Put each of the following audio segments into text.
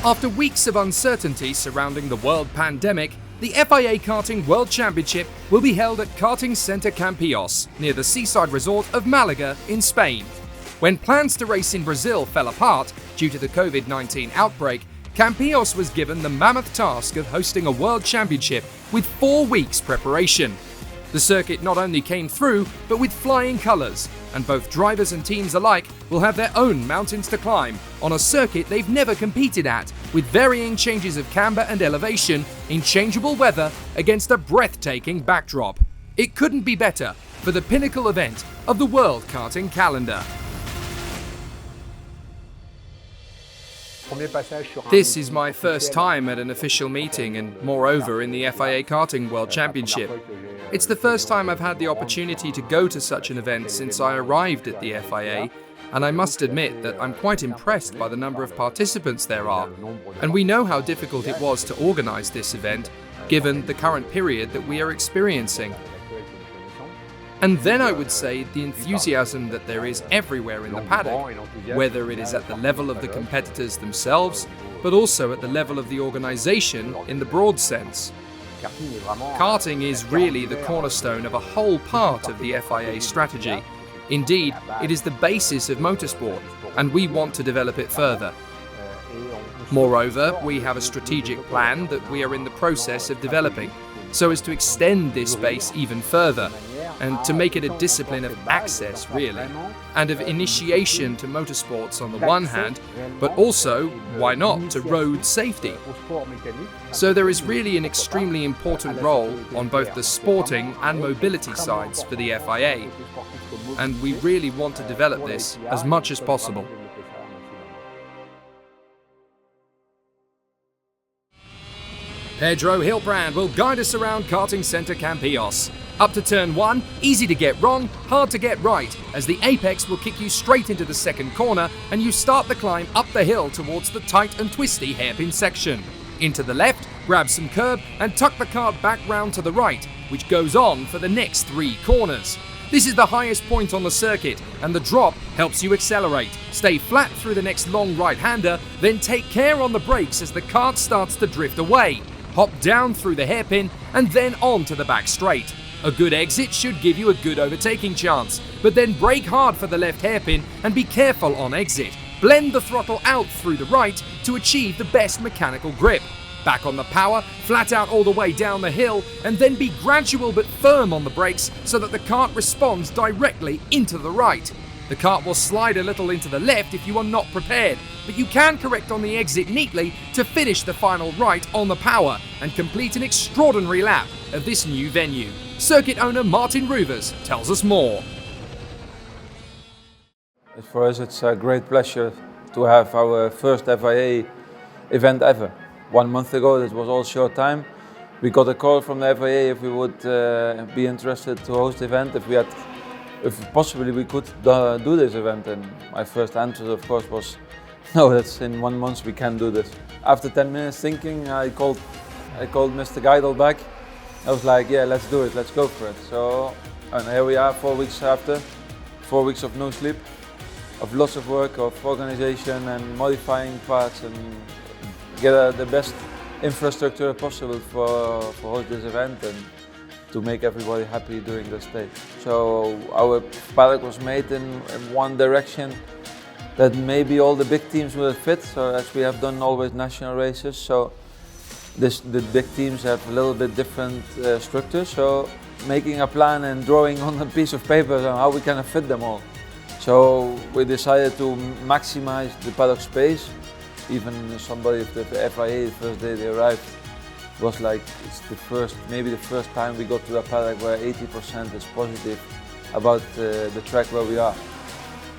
After weeks of uncertainty surrounding the world pandemic, the FIA Karting World Championship will be held at Karting Center Campillos, near the seaside resort of Malaga in Spain. When plans to race in Brazil fell apart due to the COVID-19 outbreak, Campillos was given the mammoth task of hosting a World Championship with 4 weeks preparation. The circuit not only came through, but with flying colours, and both drivers and teams alike will have their own mountains to climb on a circuit they've never competed at, with varying changes of camber and elevation in changeable weather against a breathtaking backdrop. It couldn't be better for the pinnacle event of the World Karting calendar. This is my first time at an official meeting and moreover in the FIA Karting World Championship. It's the first time I've had the opportunity to go to such an event since I arrived at the FIA, and I must admit that I'm quite impressed by the number of participants there are. And we know how difficult it was to organise this event, given the current period that we are experiencing. And then I would say the enthusiasm that there is everywhere in the paddock, whether it is at the level of the competitors themselves, but also at the level of the organisation in the broad sense. Karting is really the cornerstone of a whole part of the FIA strategy. Indeed, it is the basis of motorsport, and we want to develop it further. Moreover, we have a strategic plan that we are in the process of developing, so as to extend this space even further, and to make it a discipline of access, really, and of initiation to motorsports on the one hand, but also, why not, to road safety. So there is really an extremely important role on both the sporting and mobility sides for the FIA, and we really want to develop this as much as possible. Pedro Hilbrand will guide us around Karting Center Campillos. Up to turn 1, easy to get wrong, hard to get right, as the apex will kick you straight into the second corner and you start the climb up the hill towards the tight and twisty hairpin section. Into the left, grab some curb and tuck the kart back round to the right, which goes on for the next 3 corners. This is the highest point on the circuit, and the drop helps you accelerate. Stay flat through the next long right-hander, then take care on the brakes as the kart starts to drift away. Hop down through the hairpin and then on to the back straight. A good exit should give you a good overtaking chance, but then brake hard for the left hairpin and be careful on exit. Blend the throttle out through the right to achieve the best mechanical grip. Back on the power, flat out all the way down the hill, and then be gradual but firm on the brakes so that the kart responds directly into the right. The kart will slide a little into the left if you are not prepared, but you can correct on the exit neatly to finish the final right on the power and complete an extraordinary lap of this new venue. Circuit owner Martin Ruvers tells us more. For us it's a great pleasure to have our first FIA event ever. 1 month ago, it was all short time. We got a call from the FIA if we would be interested to host the event, if possibly we could do this event, and my first answer of course was no, that's in 1 month we can't do this. After 10 minutes thinking, I called Mr. Geidel back. I was like, yeah, let's do it, let's go for it. So, and here we are 4 weeks after, 4 weeks of no sleep, of lots of work, of organization and modifying parts and get the best infrastructure possible for host this event and to make everybody happy during this day. So our paddock was made in one direction that maybe all the big teams will fit, so as we have done always national races. So the big teams have a little bit different structure, so making a plan and drawing on a piece of paper on how we can fit them all. So we decided to maximize the paddock space. Even somebody of the FIA, the first day they arrived, was like, it's maybe the first time we got to a paddock where 80% is positive about the track where we are.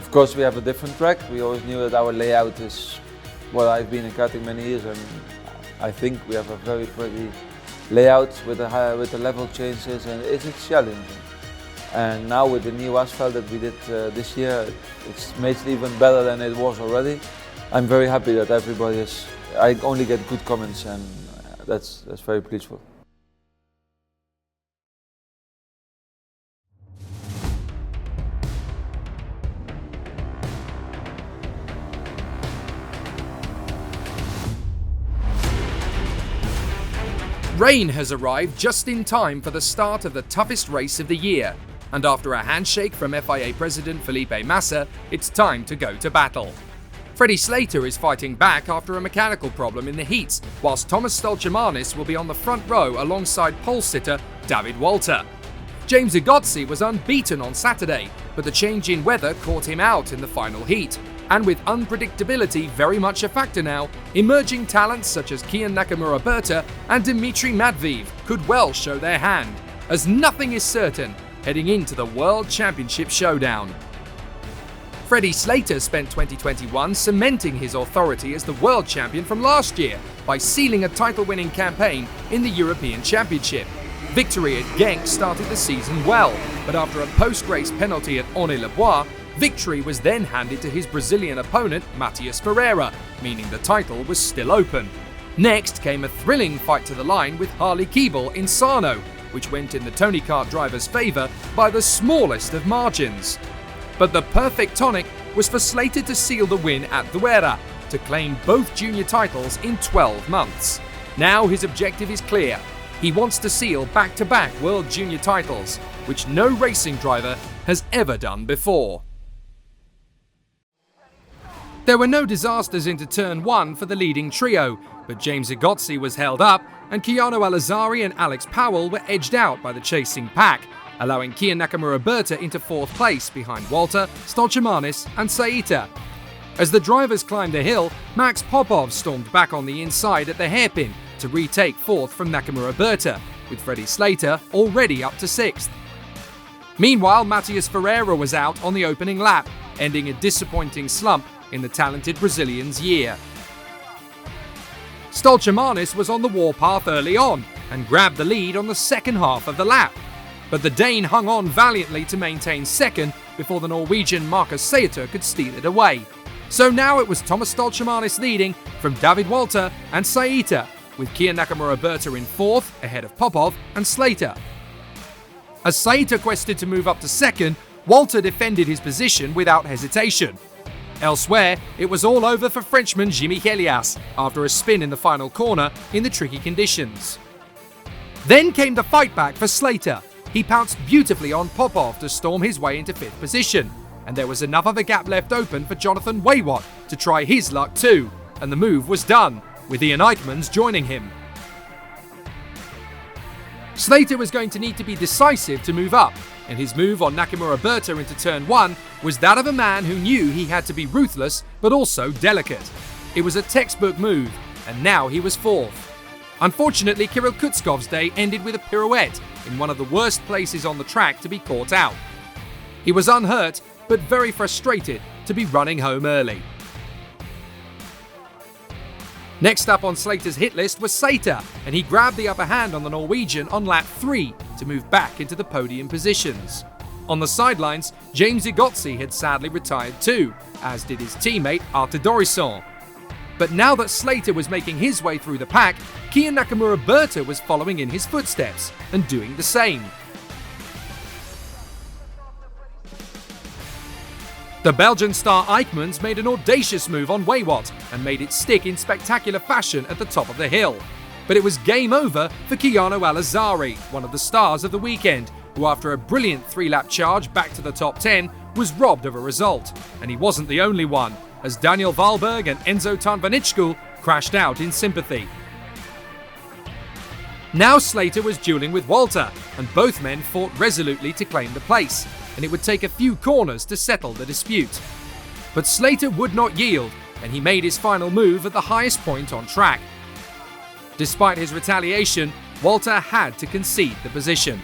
Of course we have a different track. We always knew that our layout is, well, I've been in karting many years and I think we have a very pretty layout with the level changes, and it's challenging. And now with the new asphalt that we did this year, it's made it even better than it was already. I'm very happy that everybody is, I only get good comments, and that's very pleaseful. Rain has arrived just in time for the start of the toughest race of the year, and after a handshake from FIA President Felipe Massa, it's time to go to battle. Freddie Slater is fighting back after a mechanical problem in the heats, whilst Thomas Stolchemanis will be on the front row alongside pole sitter David Walter. James Igotzi was unbeaten on Saturday, but the change in weather caught him out in the final heat. And with unpredictability very much a factor now, emerging talents such as Kian Nakamura-Berta and Dmitry Matveev could well show their hand, as nothing is certain heading into the World Championship showdown. Freddie Slater spent 2021 cementing his authority as the world champion from last year by sealing a title-winning campaign in the European Championship. Victory at Genk started the season well, but after a post-race penalty at Ornay-le-Bois, victory was then handed to his Brazilian opponent Matias Ferreira, meaning the title was still open. Next came a thrilling fight to the line with Harley Keeble in Sarno, which went in the Tony Kart driver's favour by the smallest of margins. But the perfect tonic was for Slater to seal the win at Duera, to claim both junior titles in 12 months. Now his objective is clear. He wants to seal back-to-back World Junior titles, which no racing driver has ever done before. There were no disasters into Turn 1 for the leading trio, but James Igotzi was held up and Keanu Al-Azari and Alex Powell were edged out by the chasing pack, allowing Kian Nakamura-Berta into 4th place behind Walter, Stolchemanis and Saita. As the drivers climbed the hill, Max Popov stormed back on the inside at the hairpin to retake 4th from Nakamura-Berta, with Freddie Slater already up to 6th. Meanwhile, Matias Ferreira was out on the opening lap, ending a disappointing slump in the talented Brazilian's year. Stolchemanis was on the warpath early on and grabbed the lead on the second half of the lap, but the Dane hung on valiantly to maintain second before the Norwegian Marcus Saiter could steal it away. So now it was Thomas Stolchemanis leading from David Walter and Saita, with Kian Nakamura-Berta in 4th ahead of Popov and Slater. As Saita quested to move up to second, Walter defended his position without hesitation. Elsewhere, it was all over for Frenchman Jimmy Helias after a spin in the final corner in the tricky conditions. Then came the fight back for Slater. He pounced beautifully on Popov to storm his way into 5th position, and there was enough of a gap left open for Jonathan Waywatt to try his luck too, and the move was done, with Ian Eichmans joining him. Slater was going to need to be decisive to move up, and his move on Nakamura-Berta into Turn 1 was that of a man who knew he had to be ruthless but also delicate. It was a textbook move, and now he was 4th. Unfortunately, Kirill Kutskov's day ended with a pirouette in one of the worst places on the track to be caught out. He was unhurt, but very frustrated to be running home early. Next up on Slater's hit list was Saiter, and he grabbed the upper hand on the Norwegian on lap 3 to move back into the podium positions. On the sidelines, James Igotzi had sadly retired too, as did his teammate Arthur Dorisson. But now that Slater was making his way through the pack, Kian Nakamura-Berta was following in his footsteps and doing the same. The Belgian star Eichmans made an audacious move on Waywatt and made it stick in spectacular fashion at the top of the hill. But it was game over for Keanu Al-Azari, one of the stars of the weekend, who after a brilliant 3-lap charge back to the top 10 was robbed of a result. And he wasn't the only one, as Daniel Wahlberg and Enzo Tanvanitschkull crashed out in sympathy. Now Slater was dueling with Walter, and both men fought resolutely to claim the place, and it would take a few corners to settle the dispute. But Slater would not yield, and he made his final move at the highest point on track. Despite his retaliation, Walter had to concede the position.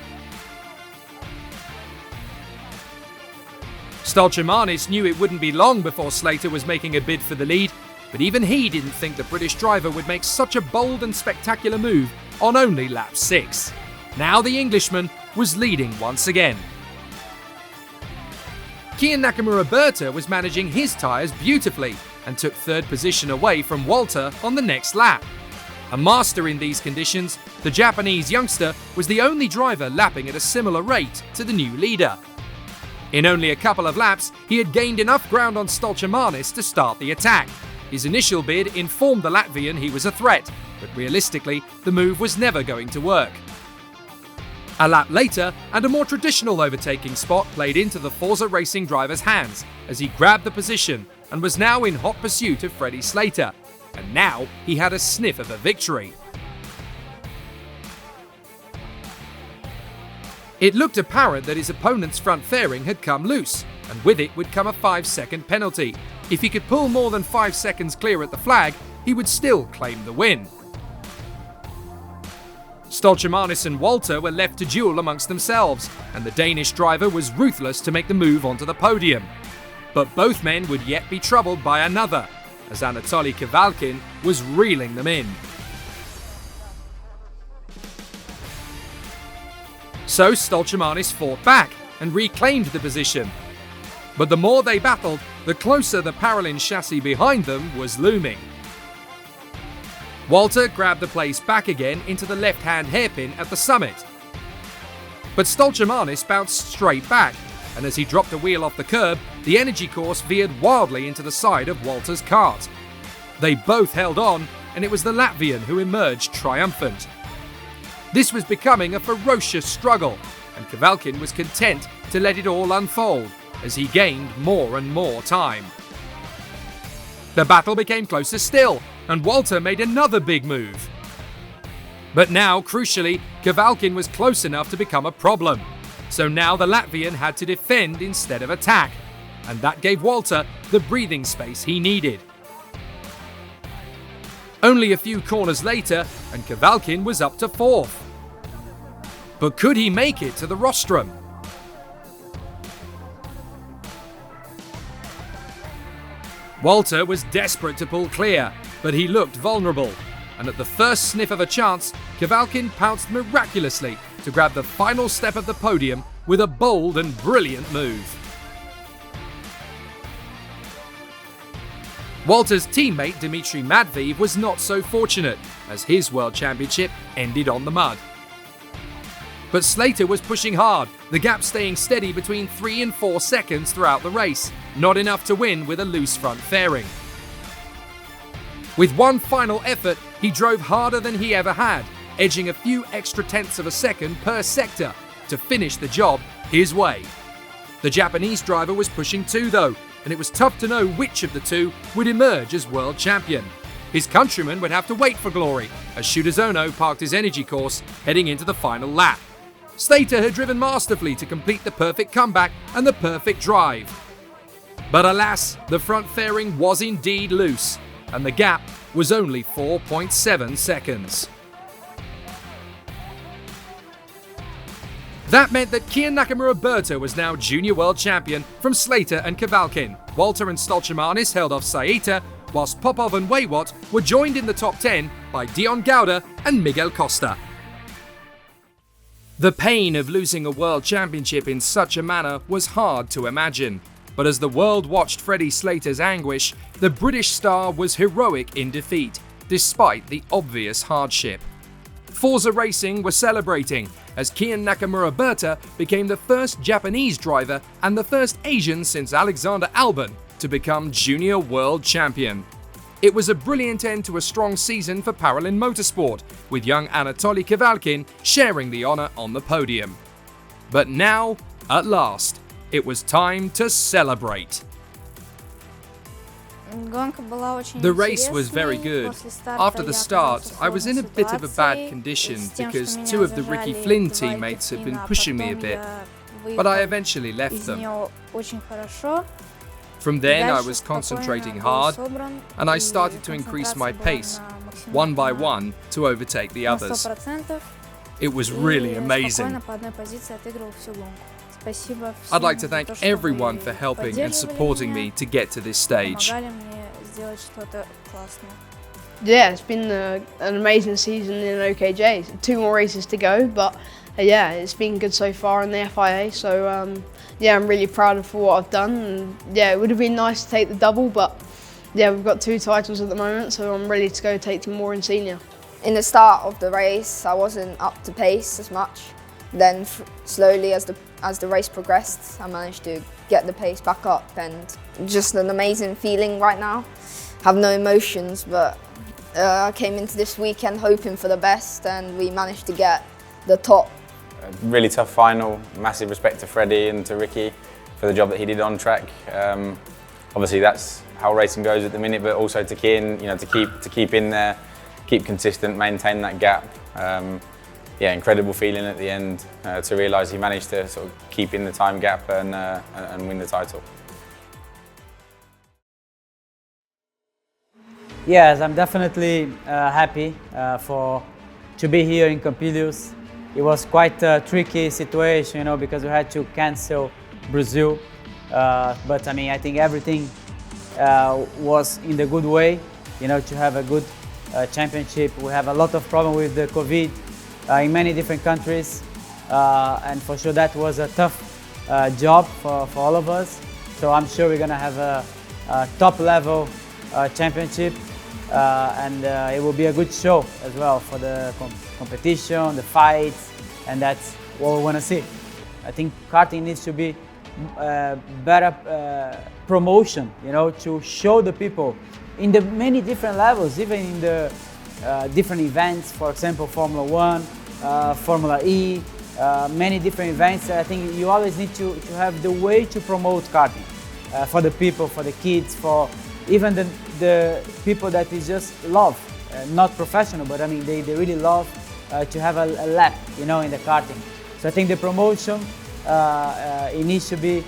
Stolchemanis knew it wouldn't be long before Slater was making a bid for the lead, but even he didn't think the British driver would make such a bold and spectacular move on only lap 6. Now the Englishman was leading once again. Kian Nakamura-Berta was managing his tyres beautifully and took 3rd position away from Walter on the next lap. A master in these conditions, the Japanese youngster was the only driver lapping at a similar rate to the new leader. In only a couple of laps, he had gained enough ground on Stolchemanis to start the attack. His initial bid informed the Latvian he was a threat, but realistically, the move was never going to work. A lap later, and a more traditional overtaking spot played into the Forza Racing driver's hands as he grabbed the position and was now in hot pursuit of Freddie Slater. And now he had a sniff of a victory. It looked apparent that his opponent's front fairing had come loose, and with it would come a 5-second penalty. If he could pull more than 5 seconds clear at the flag, he would still claim the win. Stolchemanis and Walter were left to duel amongst themselves, and the Danish driver was ruthless to make the move onto the podium. But both men would yet be troubled by another, as Anatoly Kavalkin was reeling them in. So Stolchemanis fought back and reclaimed the position. But the more they battled, the closer the Parolin chassis behind them was looming. Walter grabbed the place back again into the left-hand hairpin at the summit. But Stolchemanis bounced straight back, and as he dropped a wheel off the curb, the energy course veered wildly into the side of Walter's kart. They both held on, and it was the Latvian who emerged triumphant. This was becoming a ferocious struggle, and Kavalkin was content to let it all unfold as he gained more and more time. The battle became closer still, and Walter made another big move. But now, crucially, Kavalkin was close enough to become a problem. So now the Latvian had to defend instead of attack, and that gave Walter the breathing space he needed. Only a few corners later, and Kavalkin was up to 4th. But could he make it to the rostrum? Walter was desperate to pull clear, but he looked vulnerable, and at the first sniff of a chance, Kavalkin pounced miraculously to grab the final step of the podium with a bold and brilliant move. Walter's teammate Dmitry Matveev was not so fortunate, as his World Championship ended on the mud. But Slater was pushing hard, the gap staying steady between 3 and 4 seconds throughout the race, not enough to win with a loose front fairing. With one final effort, he drove harder than he ever had, edging a few extra tenths of a second per sector to finish the job his way. The Japanese driver was pushing too though, and it was tough to know which of the two would emerge as world champion. His countryman would have to wait for glory, as Shutazono parked his energy course heading into the final lap. Slater had driven masterfully to complete the perfect comeback and the perfect drive. But alas, the front fairing was indeed loose, and the gap was only 4.7 seconds. That meant that Kian Nakamura-Berta was now junior world champion from Slater and Kavalkin. Walter and Stolchemanis held off Saita, whilst Popov and Waywat were joined in the top 10 by Dion Gauda and Miguel Costa. The pain of losing a world championship in such a manner was hard to imagine. But as the world watched Freddie Slater's anguish, the British star was heroic in defeat, despite the obvious hardship. Forza Racing was celebrating, as Kian Nakamura-Berta became the first Japanese driver and the first Asian since Alexander Albon to become junior world champion. It was a brilliant end to a strong season for Parolin Motorsport, with young Anatoly Kavalkin sharing the honour on the podium. But now, at last, it was time to celebrate. The race was very good. After the start, I was in a bit of a bad condition because 2 of the Ricky Flynn teammates had been pushing me a bit, but I eventually left them. From then, I was concentrating hard, and I started to increase my pace, one by one, to overtake the others. It was really amazing. I'd like to thank everyone for helping and supporting me to get to this stage. Yeah, it's been an amazing season in OKJ. 2 more races to go, but yeah, it's been good so far in the FIA. So yeah, I'm really proud of what I've done. And, yeah, it would have been nice to take the double, but yeah, we've got 2 titles at the moment, so I'm ready to go take 2 more in senior. In the start of the race, I wasn't up to pace as much. Then slowly, as the race progressed, I managed to get the pace back up, and just an amazing feeling right now. Have no emotions, but I came into this weekend hoping for the best, and we managed to get the top. A really tough final. Massive respect to Freddie and to Ricky for the job that he did on track. Obviously, that's how racing goes at the minute, but also to Kian, to keep in there, keep consistent, maintain that gap. Yeah, incredible feeling at the end to realise he managed to sort of keep in the time gap and win the title. Yes, I'm definitely happy to be here in Campillos. It was quite a tricky situation, because we had to cancel Brazil. But I mean, I think everything was in the good way, to have a good championship. We have a lot of problem with the COVID in many different countries, and for sure that was a tough job for all of us. So I'm sure we're gonna have a top level championship, and it will be a good show as well for the competition, the fights, and that's what we want to see. I think karting needs to be better promotion, to show the people in the many different levels, even in the different events, for example, Formula 1, Formula E, many different events. I think you always need to have the way to promote karting for the people, for the kids, for even the people that is just love, not professional, but I mean they really love to have a lap, in the karting. So I think the promotion it needs to be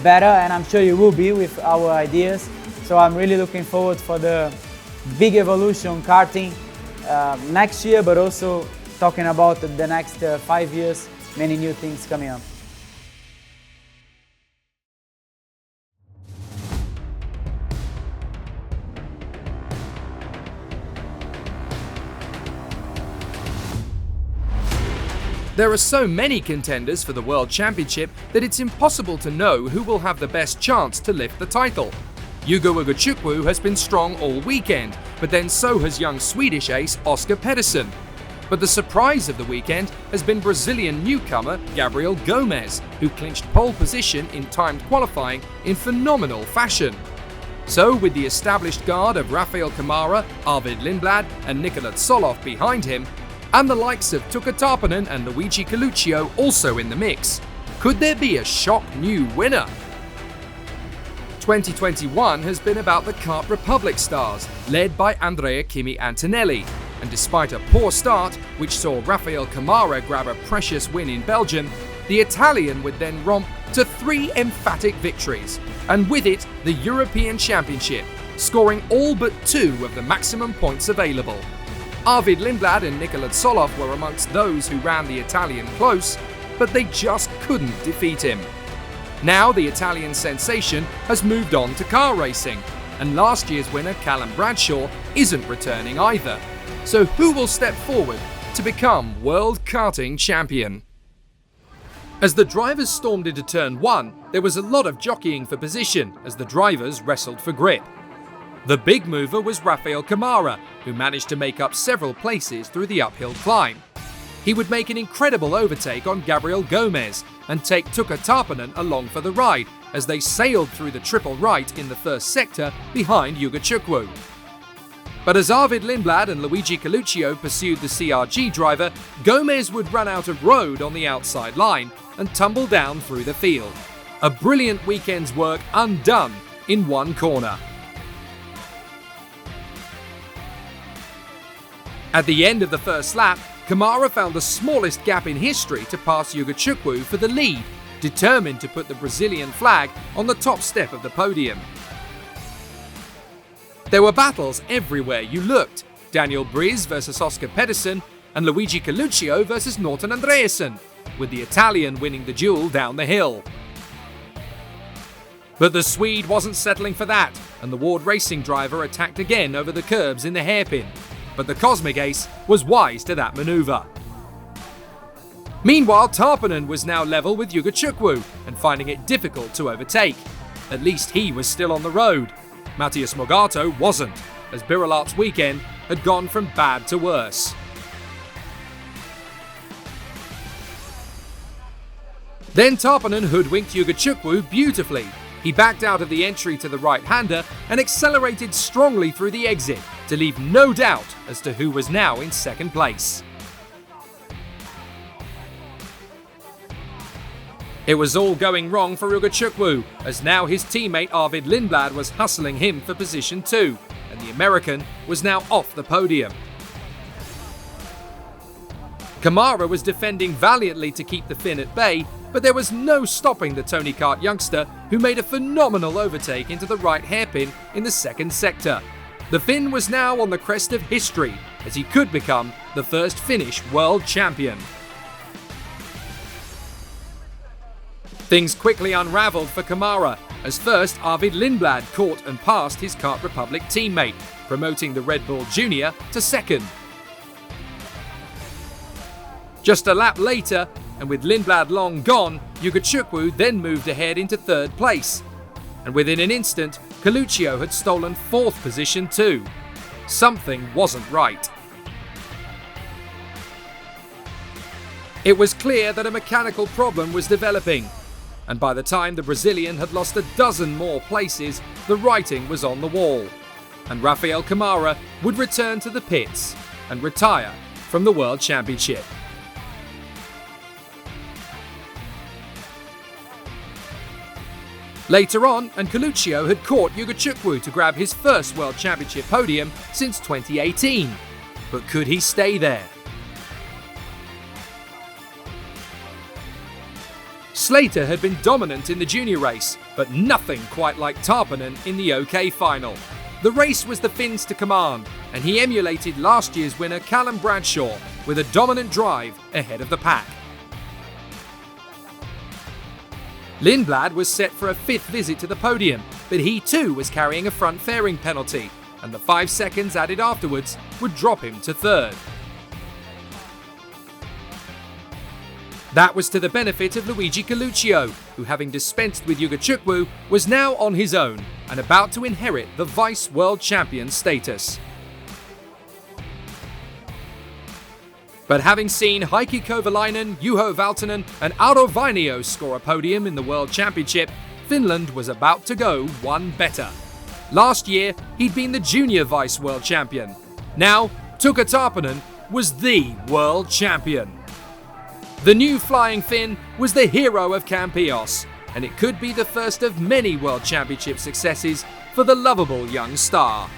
better, and I'm sure you will be with our ideas. So I'm really looking forward for the big evolution karting next year, but also talking about the next 5 years, many new things coming up. There are so many contenders for the World Championship that it's impossible to know who will have the best chance to lift the title. Hugo Ugochukwu has been strong all weekend, but then so has young Swedish ace Oscar Pedersen. But the surprise of the weekend has been Brazilian newcomer Gabriel Gomes, who clinched pole position in timed qualifying in phenomenal fashion. So with the established guard of Rafael Camara, Arvid Lindblad and Nikola Tsoloff behind him, and the likes of Tuka Tarpanen and Luigi Coluccio also in the mix, could there be a shock new winner? 2021 has been about the Kart Republic stars, led by Andrea Kimi Antonelli, and despite a poor start, which saw Rafael Camara grab a precious win in Belgium, the Italian would then romp to 3 emphatic victories, and with it the European Championship, scoring all but 2 of the maximum points available. Arvid Lindblad and Nikola Tsoloff were amongst those who ran the Italian close, but they just couldn't defeat him. Now the Italian sensation has moved on to car racing, and last year's winner Callum Bradshaw isn't returning either. So who will step forward to become World Karting Champion? As the drivers stormed into turn 1, there was a lot of jockeying for position as the drivers wrestled for grip. The big mover was Rafael Camara, who managed to make up several places through the uphill climb. He would make an incredible overtake on Gabriel Gomes and take Tuka Tarpanen along for the ride as they sailed through the triple right in the first sector behind Ugochukwu. But as Arvid Lindblad and Luigi Coluccio pursued the CRG driver, Gomes would run out of road on the outside line and tumble down through the field. A brilliant weekend's work undone in one corner. At the end of the first lap, Camara found the smallest gap in history to pass Ugochukwu for the lead, determined to put the Brazilian flag on the top step of the podium. There were battles everywhere you looked: Daniel Briz versus Oscar Pedersen and Luigi Coluccio versus Norton Andreasen, with the Italian winning the duel down the hill. But the Swede wasn't settling for that, and the Ward Racing driver attacked again over the curbs in the hairpin. But the Cosmic Ace was wise to that manoeuvre. Meanwhile, Tarpanen was now level with Ugochukwu and finding it difficult to overtake. At least he was still on the road. Matthias Mogato wasn't, as Biralart's weekend had gone from bad to worse. Then Tarpanen hoodwinked Ugochukwu beautifully. He backed out of the entry to the right-hander and accelerated strongly through the exit, to leave no doubt as to who was now in second place. It was all going wrong for Ugachukwu, as now his teammate Arvid Lindblad was hustling him for position 2, and the American was now off the podium. Kamara was defending valiantly to keep the Finn at bay, but there was no stopping the Tony Kart youngster, who made a phenomenal overtake into the right hairpin in the second sector. The Finn was now on the crest of history, as he could become the first Finnish world champion. Things quickly unravelled for Kamara, as first Arvid Lindblad caught and passed his Kart Republic teammate, promoting the Red Bull Junior to second. Just a lap later, and with Lindblad long gone, Ugachukwu then moved ahead into third place. And within an instant, Coluccio had stolen fourth position too. Something wasn't right. It was clear that a mechanical problem was developing, and by the time the Brazilian had lost a dozen more places, the writing was on the wall, and Rafael Kamara would return to the pits and retire from the World Championship. Later on, and Coluccio had caught Ugachukwu to grab his first World Championship podium since 2018. But could he stay there? Slater had been dominant in the junior race, but nothing quite like Tarpanen in the OK final. The race was the Finns to command, and he emulated last year's winner Callum Bradshaw with a dominant drive ahead of the pack. Lindblad was set for a fifth visit to the podium, but he too was carrying a front fairing penalty, and the 5 seconds added afterwards would drop him to third. That was to the benefit of Luigi Coluccio, who, having dispensed with Ugachukwu, was now on his own and about to inherit the Vice World Champion status. But having seen Heikki Kovalainen, Juho Valtonen and Auro Vainio score a podium in the World Championship, Finland was about to go one better. Last year, he'd been the junior Vice World Champion. Now, Tuukka Tarpanen was the World Champion. The new Flying Finn was the hero of Campillos, and it could be the first of many World Championship successes for the lovable young star.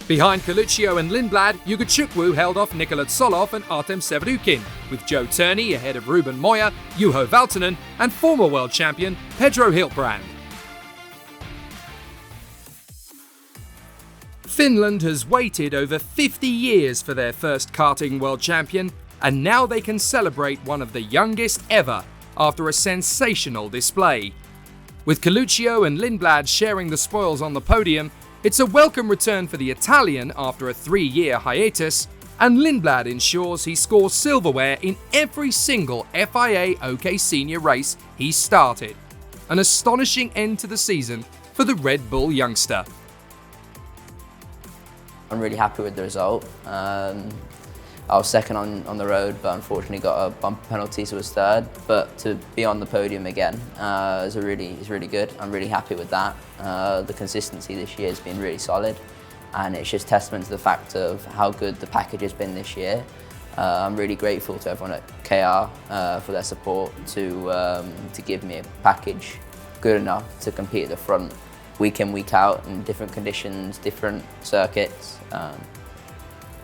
Behind Coluccio and Lindblad, Ugachukwu held off Nikola Tsolov and Artem Severukin, with Joe Turney ahead of Ruben Moya, Juho Valtonen and former world champion Pedro Hiltbrand. Finland has waited over 50 years for their first karting world champion, and now they can celebrate one of the youngest ever after a sensational display. With Coluccio and Lindblad sharing the spoils on the podium, it's a welcome return for the Italian after a 3-year hiatus, and Lindblad ensures he scores silverware in every single FIA OK Senior race he started. An astonishing end to the season for the Red Bull youngster. I'm really happy with the result. I was second on the road, but unfortunately got a bumper penalty, so I was third. But to be on the podium again is really good. I'm really happy with that. The consistency this year has been really solid, and it's just testament to the fact of how good the package has been this year. I'm really grateful to everyone at KR for their support to give me a package good enough to compete at the front week in, week out in different conditions, different circuits.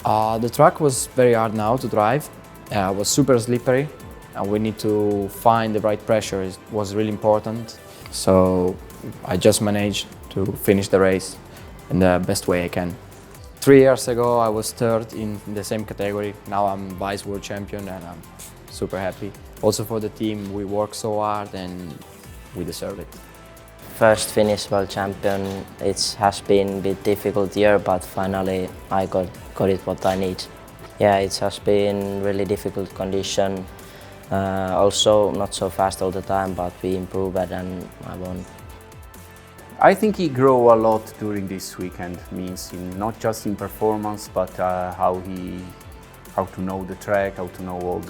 The track was very hard now to drive. It was super slippery, and we need to find the right pressure. It was really important. So I just managed to finish the race in the best way I can. 3 years ago I was third in the same category. Now I'm Vice World Champion, and I'm super happy. Also for the team, we work so hard and we deserve it. First Finnish World Champion, it has been a bit difficult year, but finally I got it what I need. Yeah, it has been really difficult condition. Also not so fast all the time, but we improved and I won. I think he grew a lot during this weekend, means not just in performance, but how to know the track, how to know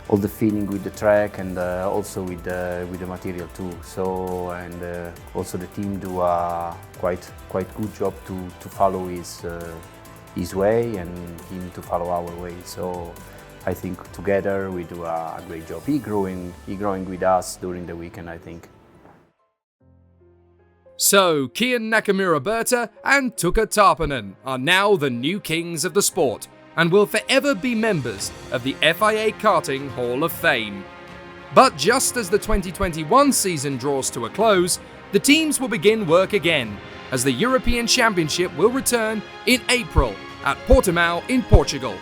all the feeling with the track and also with the material too. So and also the team do a quite good job to follow his way and him to follow our way. So I think together we do a great job. He growing with us during the weekend, I think. So, Kian Nakamura-Berta and Tuukka Tarpanen are now the new kings of the sport and will forever be members of the FIA Karting Hall of Fame. But just as the 2021 season draws to a close, the teams will begin work again, as the European Championship will return in April at Portimao in Portugal.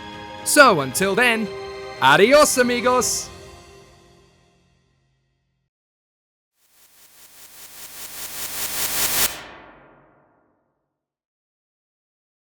So until then, adios amigos!